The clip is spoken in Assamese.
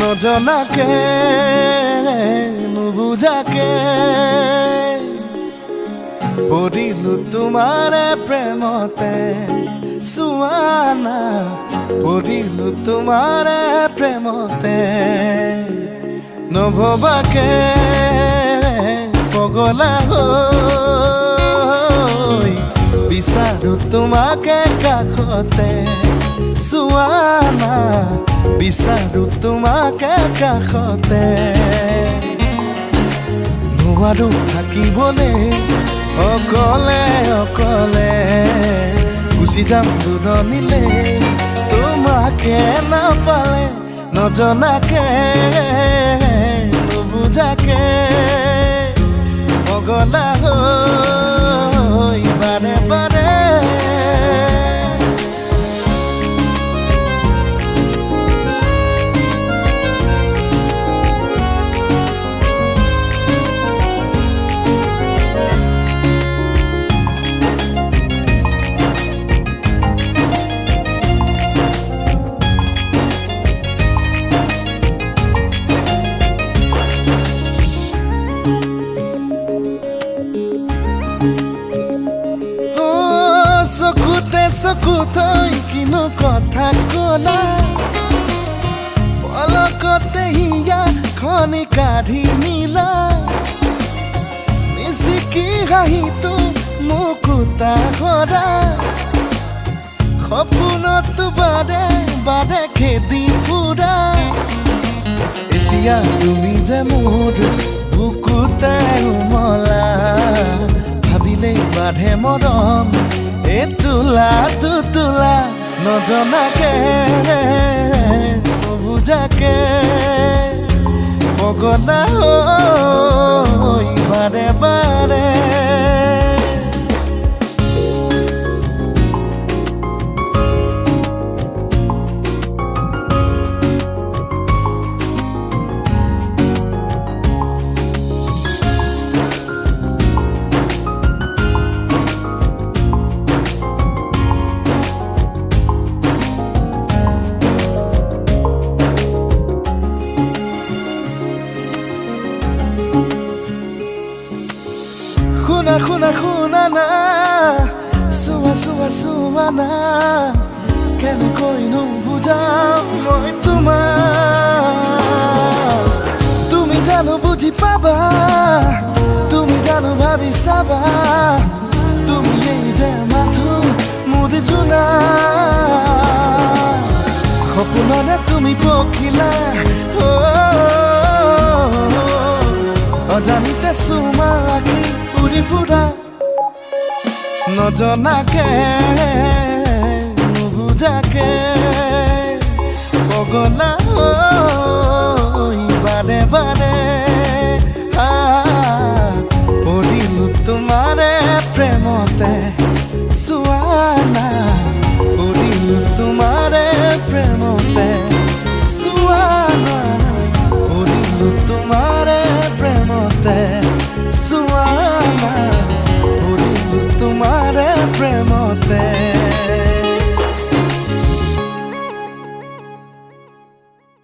নজনাকে নুবুজাকে পৰিলো তোমাৰে প্ৰেমতে সুৱানা পৰিলো তোমাৰে প্ৰেমতে নভবাকে পগলা হৈ বিচাৰো তোমাকে কাষতে সুৱানা বিচাৰো তোমাকে কাষতে নোৱাৰো থাকিবলে অকলে অকলে গুচি যাম দূৰণিলে তোমাকে নাপালে নজনাকে নুবুজাকে পগলা হৈ বাৰে বাৰে চকুতে চকুতৈ কিনো কথা কলা পলকতে হিয়া খনি কাঢ়ি নিলা মিচিকি হাঁহিটো মুকুতা সৰা সপোনতো বাৰে বাৰে খেদি ফুৰা এতিয়া তুমি যে মোৰ বুকুতে উমলা ভাবিলেই বাঢ়ে মৰম এতুলা তুতুলা নজনাকে নুবুজাকে পগলা হৈ বাৰে বাৰে শুনা শুনা না চোৱা না কেনেকৈ নুবুজাও মই তোমাক তুমি জানো বুজি পাবা তুমি জানো ভাবি চাবা তুমি এই যে মাথো মোৰ জোনা সপোনতে তুমি পখিলা অজানিতে চুমা আঁকি উৰি ফুৰা নজনাকে নুবুজাকে পগলা হৈ বাৰে বাৰে